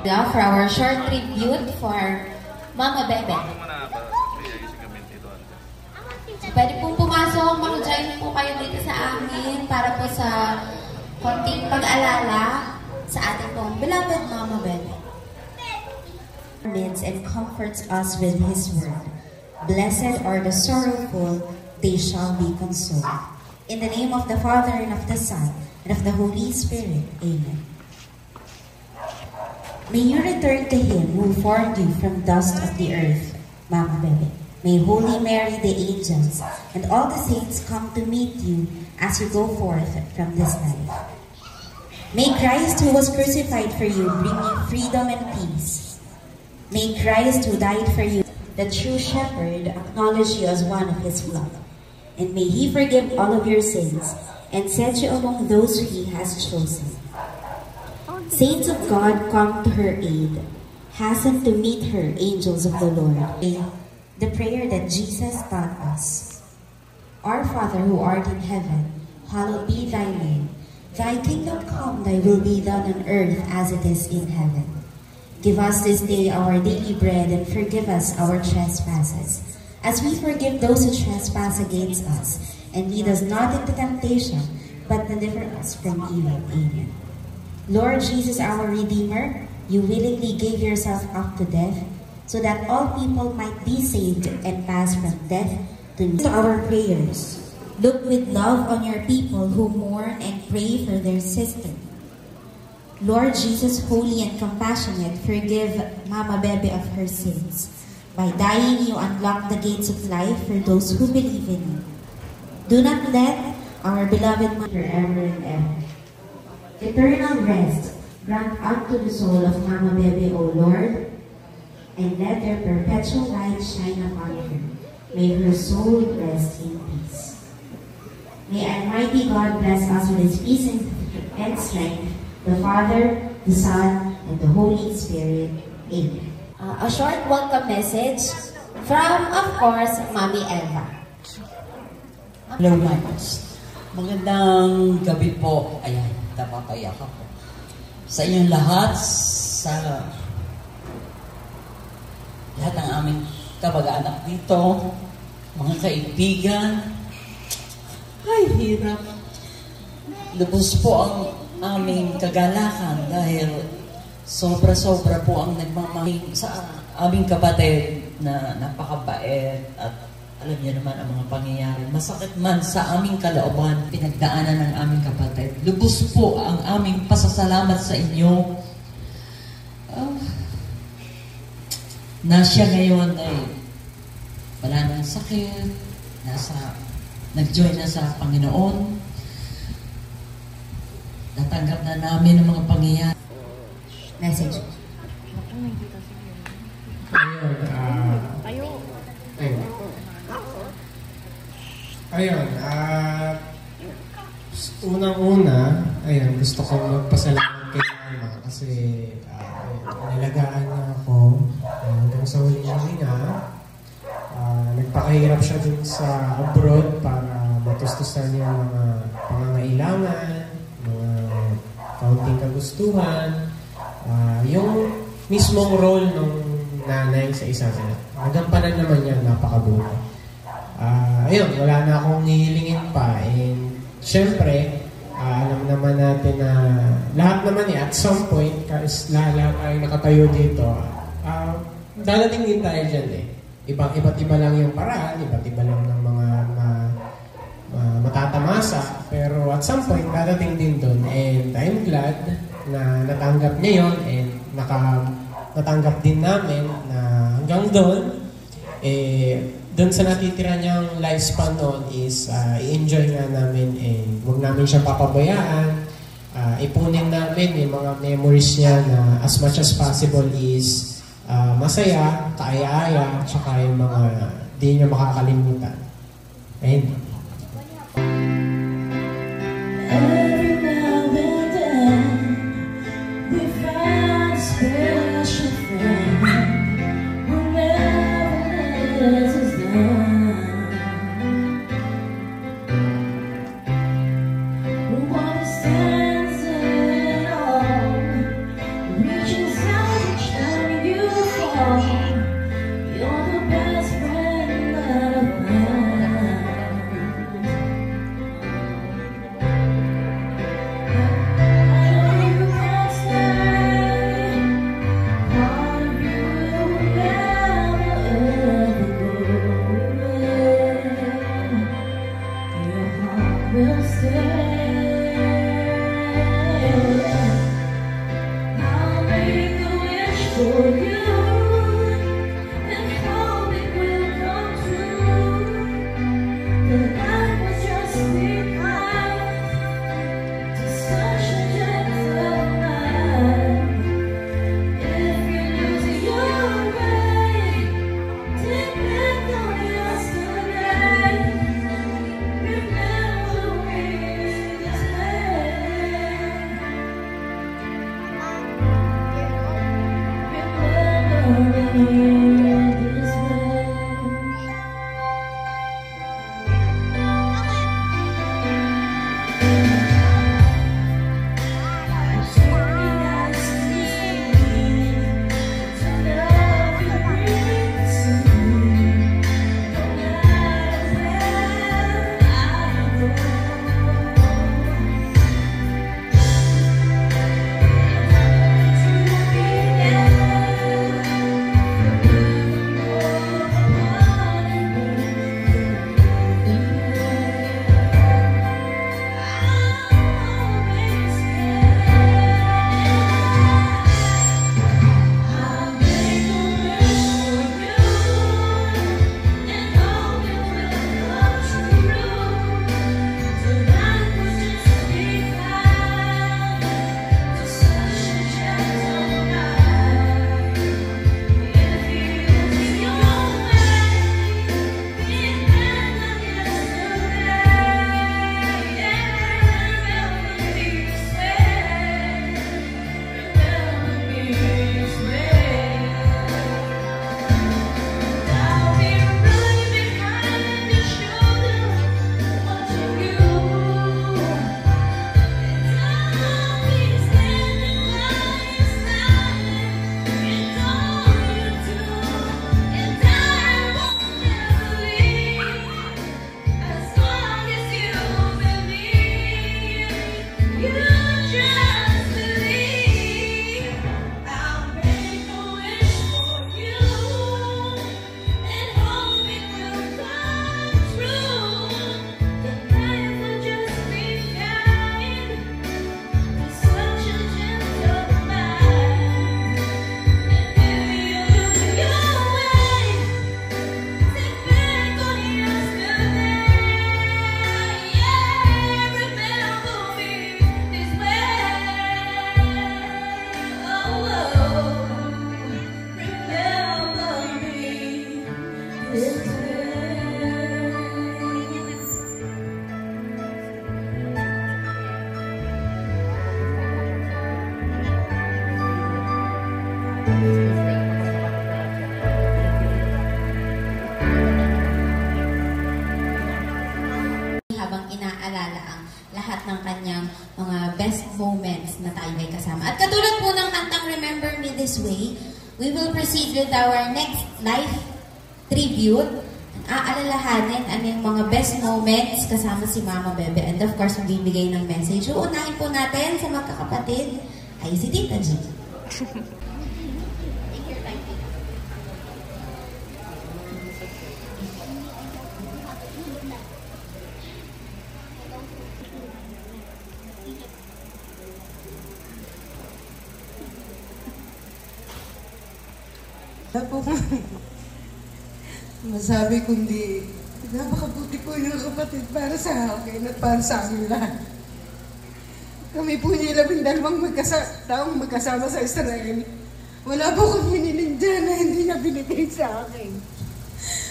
Now for our short tribute for Mama Bebe. So, pwede pong pumasok, mag-join po kayo dito sa amin para po sa konting pag-alala sa ating pong beloved Mama Bebe. And comforts us with His word. Blessed are the sorrowful, they shall be consoled. In the name of the Father, and of the Son, and of the Holy Spirit. Amen. May you return to Him who formed you from dust of the earth, Mama Bebe. May Holy Mary, the angels, and all the saints come to meet you as you go forth from this life. May Christ who was crucified for you bring you freedom and peace. May Christ who died for you, the true shepherd, acknowledge you as one of His flock. And may He forgive all of your sins and set you among those who He has chosen. Saints of God, come to her aid. Hasten to meet her, angels of the Lord. The prayer that Jesus taught us. Our Father who art in heaven, hallowed be thy name. Thy kingdom come, thy will be done on earth as it is in heaven. Give us this day our daily bread, and forgive us our trespasses, as we forgive those who trespass against us. And lead us not into temptation, but deliver us from evil. Amen. Lord Jesus, our Redeemer, you willingly gave yourself up to death, so that all people might be saved and pass from death to our prayers. Look with love on your people who mourn and pray for their sister. Lord Jesus, holy and compassionate, forgive Mama Bebe of her sins. By dying, you unlock the gates of life for those who believe in you. Do not let our beloved Mother forever and ever. Eternal rest grant unto the soul of Mama Bebe, O Lord, and let their perpetual light shine upon her. May her soul rest in peace. May Almighty God bless us with His peace and strength, the Father, the Son, and the Holy Spirit. Amen. A short welcome message from, of course, Mami Eva. Hello, Miles. Magandang gabi po. Ayan, napapaiyak ako. Sa inyong lahat, sa lahat ng aming kamag-anak dito, mga kaibigan, ay, hirap. Lubos po ang aming kagalakan dahil sobra-sobra po ang nagmamahing sa aming kapatid na napakabait at alam niyo naman ang mga pangyayari. Masakit man sa aming kalooban, pinagdaanan ng aming kapatid. Lubos po ang aming pasasalamat sa inyo. Na siya ngayon ay wala nang sakit, nag-join na sa Panginoon. Natanggap na namin ang mga pangyayari. Message. Ayun, unang-una, ayun, gusto kong magpasalamat kay Mama kasi nilagaan niya ako hanggang sa huling hininga. Nagpakahirap siya dun sa abroad para matustusan niya mga pangangailangan, mga kaunting kagustuhan, yung mismong role ng nanay sa isa niya. Nagampanan naman niya, napakabuti. Ayun, wala na akong hihilingin pa. And syempre, alam naman natin na lahat naman at some point, lahat tayo nakatayo dito, dadating din tayo dyan eh. Iba't iba lang yung paraan, iba't iba lang ng mga matatamasa. Pero at some point, dadating din doon. And I'm glad na natanggap niya yun and natanggap din namin na hanggang doon. doon sa natitira niyang lifespan noon is i-enjoy nga namin and huwag namin siya papabayaan. Ipunin namin yung mga memories niya na as much as possible is masaya, kaaya-aya, tsaka yung mga di niya makakalimutan. Ayun. Every now and then we find a special friend who never lets us down. Who understands it all, reaches out each time you fall. You're the best friend that I've found. Will stay. I'll make a wish for you and hope it will come true. The light was just behind to such a gentle man. If you lose your way, take back on yesterday. Habang inaalala ang lahat ng kanyang mga best moments na tayo ay kasama. At katulad po ng kantang Remember Me This Way, we will proceed with our next live tribute. Aalalahanin ano yung mga best moments kasama si Mama Bebe. And of course, magbibigay ng message. Uunahin po natin sa magkakapatid ay si Tita G. Masabi kundi, napakabuti po yung kapatid para sa akin at para sa amin lahat. Kami po niya 12 taong magkasama sa Israel. Wala po kong hiniling dyan na hindi niya binigay sa akin.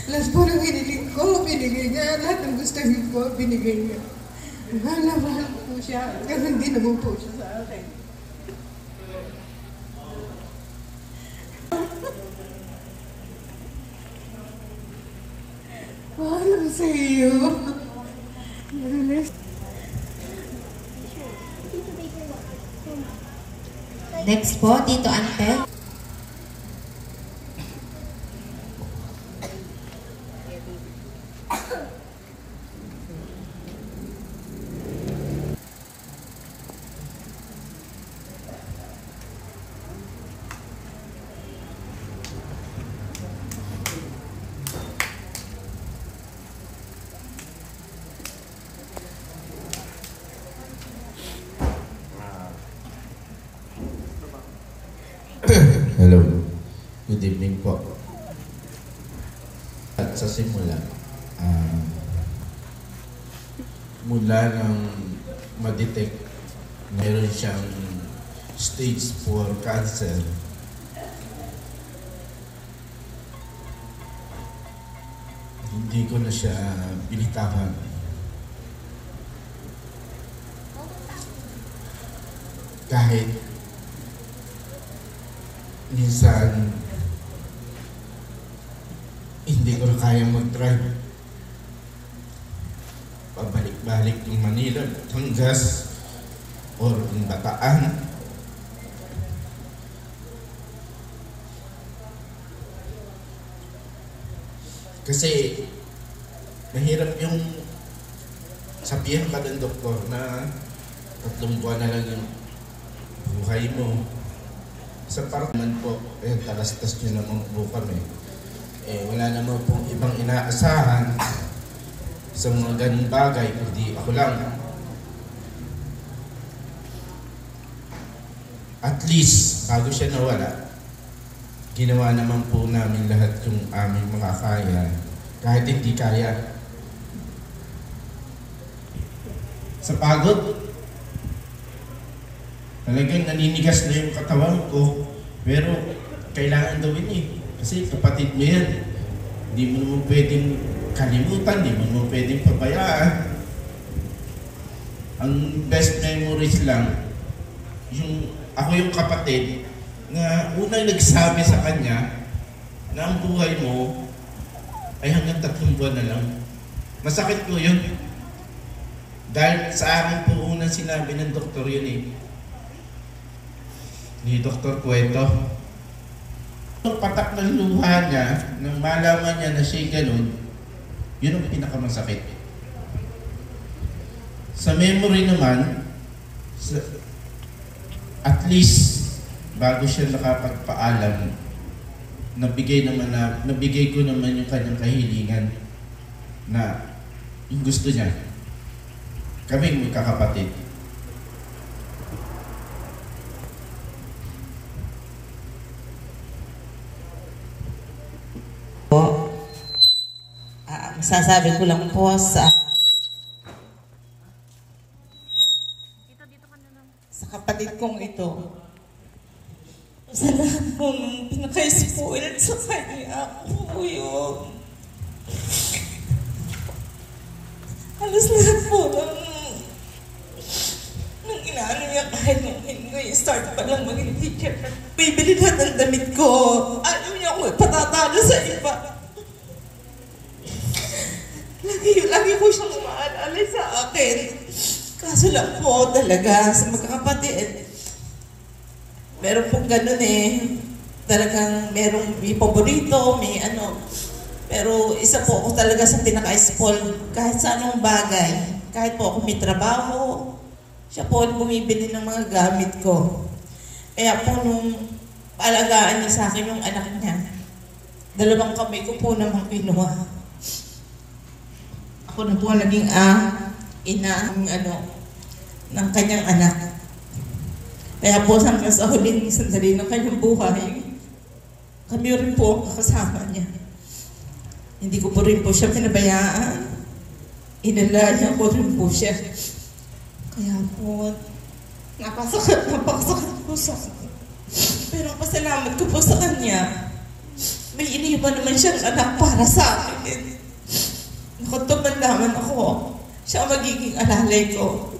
Lahat po ng hiniling ko, binigay niya. Lahat ng gusto ko, binigay niya. Mahal na mahal po siya. Ganun din naman po siya sa akin. Mahal sa iyo. Next po, Tito Antel. Hello. Good evening po. At sa simula, mula nang ma-detect meron siyang stage 4 cancer, hindi ko na siya binitawan. Kahit minsan hindi ko na kayang mag-drive. Pabalik-balik ng Manila, Batangas, or ng Bataan. Kasi mahirap yung sabihin ka ng doktor na 3 buwan na lang yung buhay mo. Sa parang po, talastas nyo naman po kami. Wala naman pong ibang inaasahan sa mga ganung bagay, kundi ako lang. At least, bago siya nawala, ginawa naman po namin lahat yung aming makakaya, kahit hindi kaya. Sa pagod, talagang naninigas na yung katawan ko, pero kailangan gawin eh. Kasi kapatid mo yan, hindi mo naman pwedeng kalimutan, hindi mo naman pwedeng pabayaan. Ang best memories lang, yung ako yung kapatid na unang nagsabi sa kanya na ang buhay mo ay hanggang 3 buwan na lang. Masakit po yun. Dahil sa akin po unang sinabi ng doktor yun eh. Ni Dr. Cueto. Ang patak ng luha niya, nang malaman niya na siya'y ganun, yun ang pinakamasakit. Sa memory naman, at least, bago siya nakapagpaalam, nabigay ko naman yung kanyang kahilingan na yung gusto niya. Kaming magkakapatid. Masasabi ko lang po sa kapatid kong ito, sa lahat po nung pinaka-spoiled sa kanya, ako po yun. Halos lahat po nung inaano niya kahit nung start pa lang maging teacher. Bibili lahat ng damit ko. Ayaw niya ako patatalo sa iba. Lagi po siyang umaalala sa akin. Kaso lang po talaga sa magkakapatid. Meron pong ganun eh. Talagang may paborito, may ano. Pero isa po ako talaga sa pinaka-spoil kahit sa anong bagay. Kahit po ako may trabaho, siya po bumibili ng mga gamit ko. Kaya po nung alagaan niya sa akin yung anak niya, 2 kamay ko po namang kinuha. Ako na po naging ina ng kanyang anak. Kaya po hanggang sa huling sandali ng kanyang buhay, kami rin po ang kasama niya. Hindi ko po rin po siya pinabayaan. Inalayan ko rin po siya. Kaya po, napakasakit po sa akin. Pero pasalamat ko po sa kanya. May iniwan naman siyang anak para sa akin. Kung tumalaman ako, siya ang magiging alalay ko.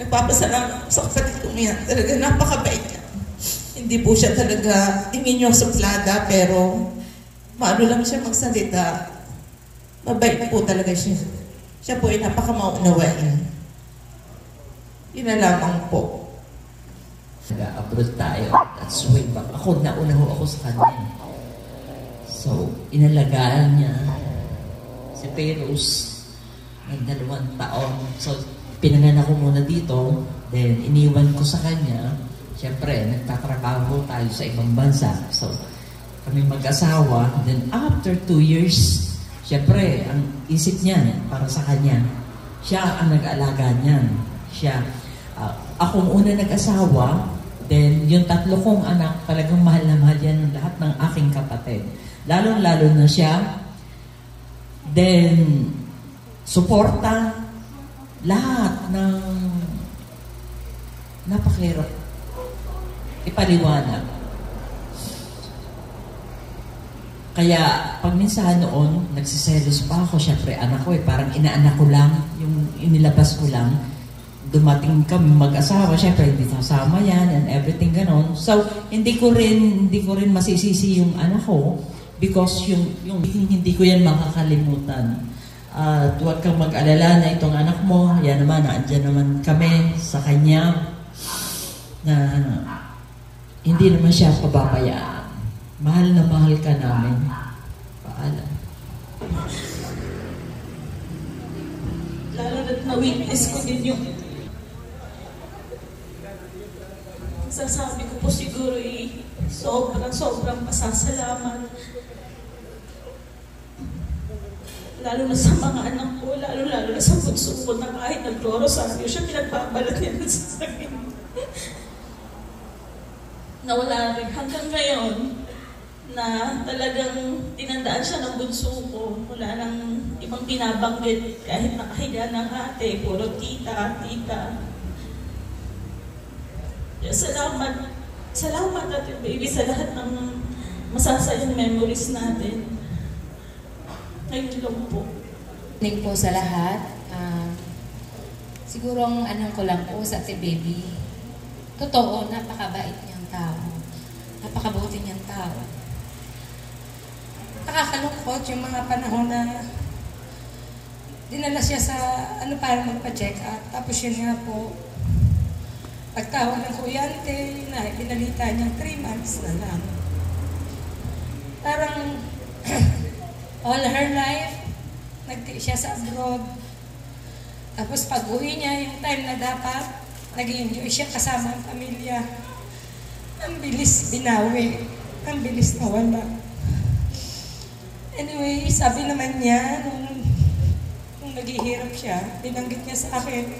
Nagpapasalamat sa kapatid ko niya. Talaga napakabait niya. Hindi po siya talaga tingin niyo suplada, pero maano lang siya magsalita. Mabait po talaga siya. Siya po ay napakamaunawain. Yun na lamang po. Nag-abroad tayo. That's way back. Ako, nauna ho ako sa kanya. So, inalagaan niya si Perus ng 2 taon. So, pinanganak ko muna dito. Then, iniwan ko sa kanya. Siyempre, nagtatrabaho tayo sa ibang bansa. So, kami mag-asawa. Then, after 2 years, siyempre, ang isip niya para sa kanya. Siya ang nag-aalaga niyan. Siya. Akong una nag-asawa, then yung 3 kong anak, talagang mahal na mahal yan ng lahat ng aking kapatid. Lalo-lalo na siya. Then, suporta, lahat ng napakahirap ipaliwanag. Kaya, pag minsan noon, nagsiselos pa ako, syempre, anak ko parang inaanak ko lang, yung inilabas ko lang. Dumating kami mag-asawa, syempre hindi kasama yan and everything ganon. So, hindi ko rin masisisi yung anak ko because yung hindi ko yan makakalimutan. At huwag kang mag-alala na itong anak mo, yan naman, naandyan naman kami sa kanya na hindi naman siya pababayaan. Mahal na mahal ka namin. Paalam. Lalo na't na-witness ko din yung sasabi ko po siguro sobrang pasasalamat. Lalo na sa mga anak ko, lalo na sa bunso ko na kahit nag-rosaryo siya, pinagbabalat niya sa akin. Nawala rin hanggang ngayon na talagang tinandaan siya ng bunso ko. Wala nang ibang binabanggit kahit nakahiga ng ate, puro tita. Salamat natin, baby, sa lahat ng masasayang memories natin. Ngayon lang po. Thank po sa lahat. Siguro ang anong ko lang po sa ate baby, totoo, napakabait niyang tao. Napakabuti niyang tao. Nakakalungkot yung mga panahon na dinala siya sa para magpa-check up. Tapos yun nga po, pagtawag ng kuryente, binalita niyang 3 months na lang. Parang all her life, nagtiis siya sa abroad. Tapos pag-uwi niya, yung time na dapat, nag-enjoy siya kasama ang pamilya. Ang bilis binawi. Ang bilis nawala. Anyway, sabi naman niya, nung naghihirap siya, binanggit niya sa akin,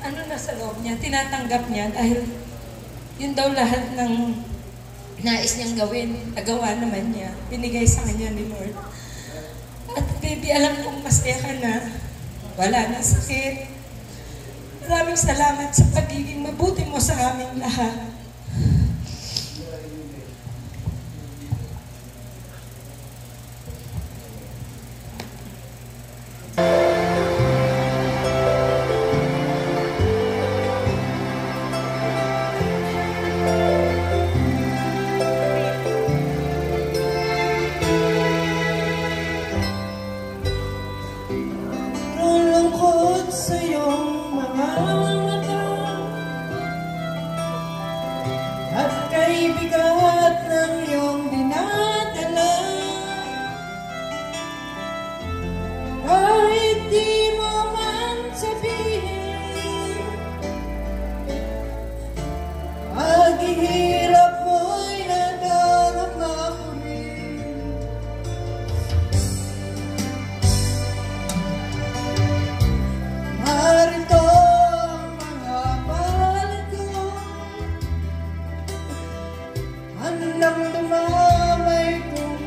ano na sa loob niya, tinatanggap niya dahil yun daw lahat ng nais niyang gawin, nagawa naman niya, binigay sa kanya ni Lord. At baby, alam kong masaya ka na, wala na sakit. Maraming salamat sa pagiging mabuti mo sa aming lahat. Lungkot sa iyong mga mata at kay bigat ng iyong dinadala. Kahit di mo man sabihin, paghihirap mo'y nadarama ko rin. Narito ang mga palad ko, handang dumamay kung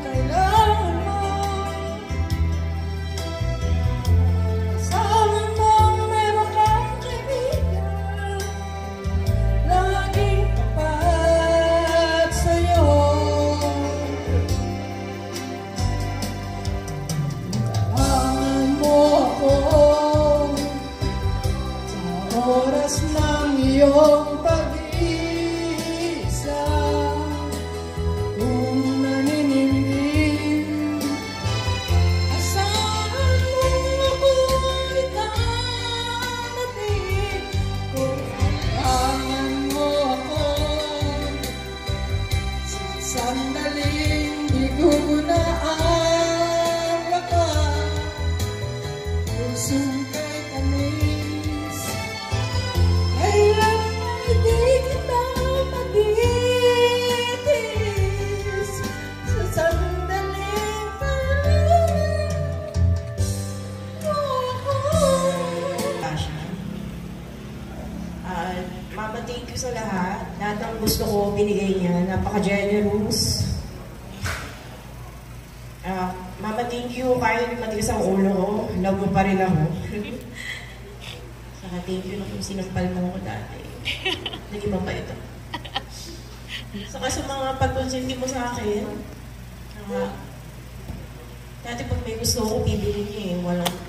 Mama, thank you sa lahat. Lahat ng gusto ko binigay niya. Napaka-generous. Mama, thank you. Kahit matigas ang ulo ko, love mo pa rin ako. Saka thank you na kung sinampal mo ako dati. Naging mabait ako. Saka sa mga pagkonsinti mo sa akin, dati pag may gusto ko, bibili niya eh. Walang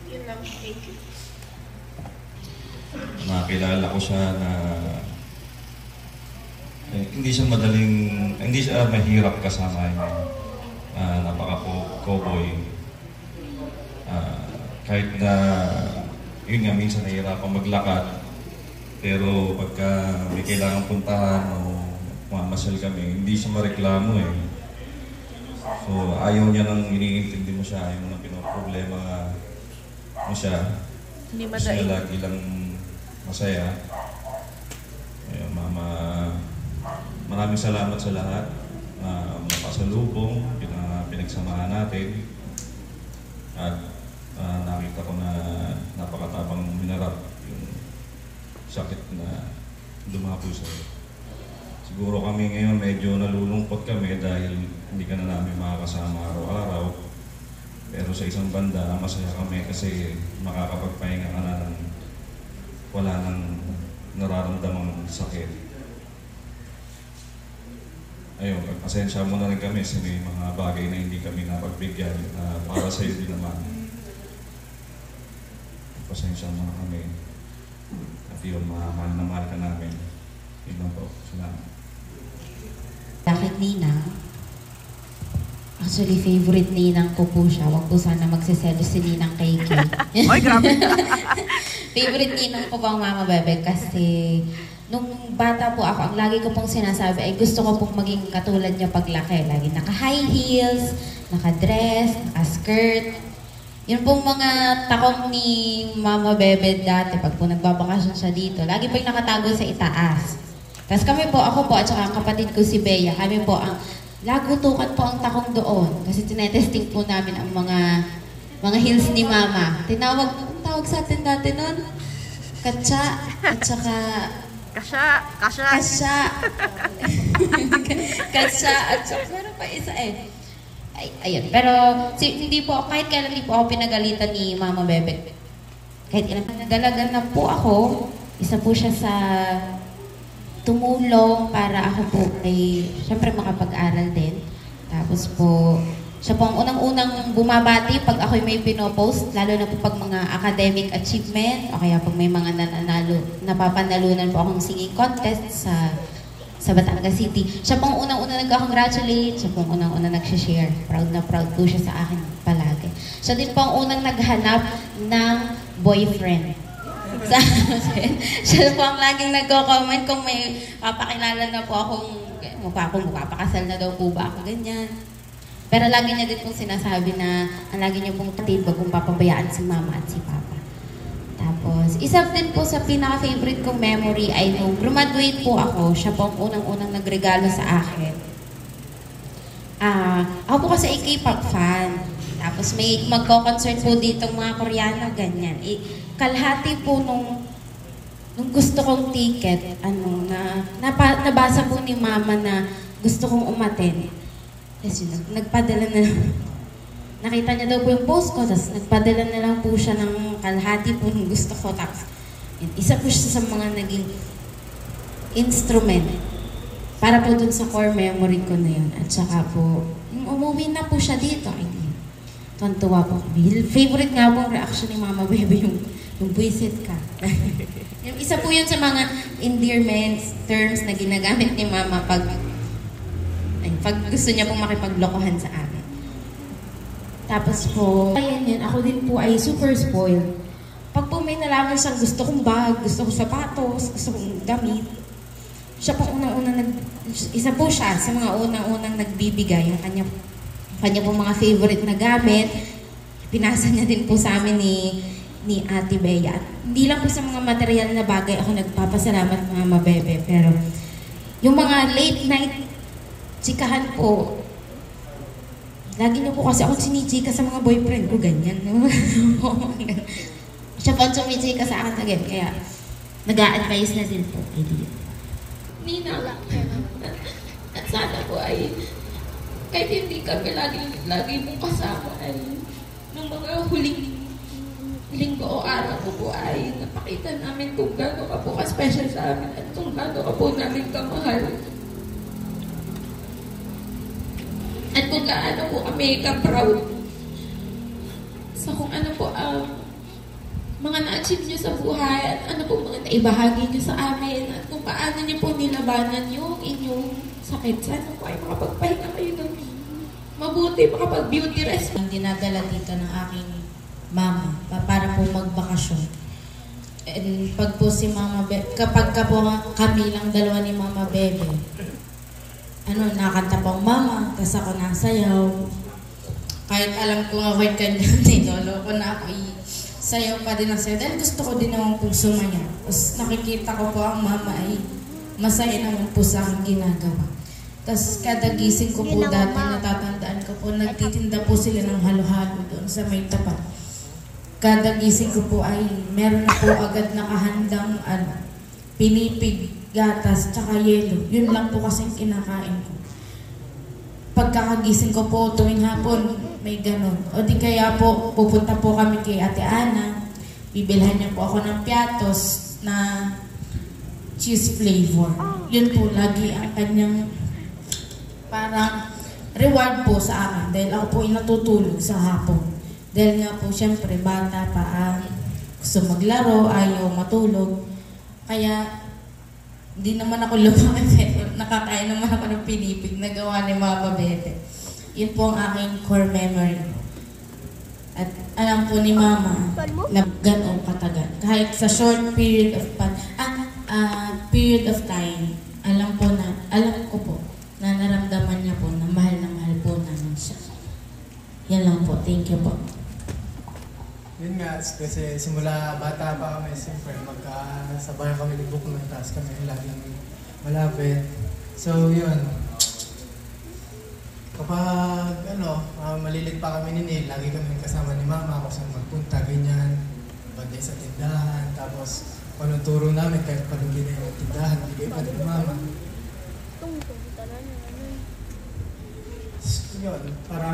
yun lang. Thank you. Nakilala ko siya na hindi siya mahirap kasama yun. Napaka-cowboy. Kahit na yun nga, minsan nahihirapan maglakad. Pero pagka may kailangan puntahan o mamasyal kami, hindi siya mareklamo eh. So ayaw niya nang iniintindi mo siya, ayaw mo nang pinoproblema mo siya. Hindi Gusto niya lagi lang masaya. Ayun, Mama, maraming salamat sa lahat na mga pasalubong, pinagsamahan natin. At nakita ko na napakatabang minarap yung sakit na dumapo sa'yo. Siguro kami ngayon medyo nalulungkot kami dahil hindi ka na namin makakasama araw-araw. Pero sa isang banda, masaya kami kasi makakapagpahinga ka na ng wala nang nararamdamang sakit. Ayun, pasensya mo na rin kami sa may mga bagay na hindi kami napagbigyan para sa iyo din naman. Pasensya mo na kami. At yun, mahal na mahal ka namin. Yun lang po. Salamat. Bakit Ninang? Actually, favorite Ninang ko po siya. Huwag po sana magsiselos si Ninang kay Kay. Ay, grabe. Favorite Ninang ko po ang Mama Bebe kasi nung bata po ako, ang lagi ko pong sinasabi ay gusto ko pong maging katulad niya paglaki. Lagi naka-high heels, naka-dress, naka-skirt. Yun pong mga takong ni Mama Bebe dati pag po nagbabakasyon siya dito. Lagi po yung nakatago sa itaas. Tapos kami po, ako po at saka ang kapatid ko si Bea, kami po ang lagutukan po ang takong doon. Kasi tinetesting po namin ang mga heels ni Mama. Ang tawag sa atin dati nun? Katsa at saka Kasya. Kasya at saka meron pa isa eh. Ayun. Pero hindi po, kahit kailan hindi po ako pinagalitan ni Mama Bebe. Kahit ilang dalaga na po ako, isa po siya sa tumulong para ako po ay syempre makapag-aral din. Tapos po, siya po ang unang-unang bumabati pag ako'y may pinopost, lalo na po pag mga academic achievement o kaya pag may mga napapanalunan po akong singing contest sa Batangas City. Siya po ang unang-unang nag-congratulate, siya po ang unang-unang nag-share. Proud na proud po siya sa akin palagi. Siya din po ang unang naghanap ng boyfriend. Siya po ang laging nagko-comment kung may papakilala na po akong magpapakasal na daw po ba ako, ganyan. Pero lagi niya din pong sinasabi na ang lagi niya pong tatid kung papabayaan si Mama at si Papa. Tapos, isa din po sa pinaka-favorite kong memory ay nung graduate po ako, siya po ang unang-unang nagregalo sa akin. Ako po kasi ay K-pop fan. Tapos may magko-concert po dito mga Koreano, ganyan. Kalahati po nung gusto kong ticket, nabasa po ni Mama na gusto kong umaten. Tapos yun, nagpadala na, nakita niya daw po yung post ko, tapos nagpadala na lang po siya ng kalahati po ng gusto ko. Tapos isa po siya sa mga naging instrument para po dun sa core memory ko na yun. At saka po, umuwi na po siya dito. Tuwan-tuwa po. Favorite nga po ang reaction ni Mama Bebe yung buwisit ka. Isa po yun sa mga endearment terms na ginagamit ni Mama pag gusto niya pong makipaglokohan sa amin. Tapos po, ayan, ako din po ay super spoiled. Pag po may nalaman siyang gusto kong bag, gusto kong sapatos, gusto kong damit, siya po isa po siya sa mga unang-unang nagbibigay yung kanya po mga favorite na gamit. Pinasa niya din po sa amin ni Ate Bea. At hindi lang po sa mga material na bagay ako nagpapasalamat Mama Bebe, pero Yung mga late night chikahan po, lagi niyo po kasi ako sinichika sa mga boyfriend ko, ganyan. Siya pa sumichika sa akin again, kaya nag-a-advise na din po. Nina, at sana po ay kahit hindi kami lagi mong kasama ay nung mga huling linggo o araw po ay napakita namin kung gano'n ka po ka-special sa amin at kung gano'n ka po namin kamahal. At kung gaano po kami ka-proud sa kung ano po ang mga na-achieve niyo sa buhay at ano po mga naibahagi niyo sa amin at kung paano niyo po nilabanan yung inyong sakit. Sana po ay makapagpahinga kayo ng mabuti, makapag-beauty rest. Dinadala dito ng aking mama para po magbakasyon. And pag po si Mama kapag ka po kami lang dalawa ni Mama Bebe, nakanta pong mama, tas ako nasayaw. Kahit alam ko nga word kanya, lolo ko na ako sayaw pa din ang sayaw. Dahil gusto ko din naman pong sumaya. Tapos nakikita ko po ang mama ay masaya naman po sa aking ginagawa. Tapos kada gising ko po dati, natatandaan ko po, nagtitinda po sila ng halo-halo doon sa may tapat. Kada gising ko po ay meron na po agad nakahandang pinipig, gatas, tsaka yelo. Yun lang po kasing kinakain ko. Pagkakagising ko po tuwing hapon, may ganon. O di kaya po, pupunta po kami kay Ate Ana. Bibilhan niya po ako ng piatos na cheese flavor. Yun po lagi ang kanyang parang reward po sa akin. Dahil ako po natutulog sa hapon. Dahil nga po syempre bata pa, gusto maglaro, ayaw matulog. Kaya hindi naman ako lumaki pero nakakain naman ako ng pinipig na gawa ni Mama Bebe. Yun po ang aking core memory. At alam po ni Mama na gano'ng katagal. Kahit sa short period of time, alam ko po na naramdaman niya po na mahal po namin siya. Yan lang po. Thank you po. Yun nga, kasi simula bata pa kami, siyempre magkasabay kami libok ng taas kami laging malapit. So yun, kapag malilit pa kami ni Neil, lagi kami kasama ni Mama kung saan magpunta, ganyan, banday sa tindahan, tapos panuturo namin kahit palugi na yung tindahan, bigay pa ni Mama. Yun, para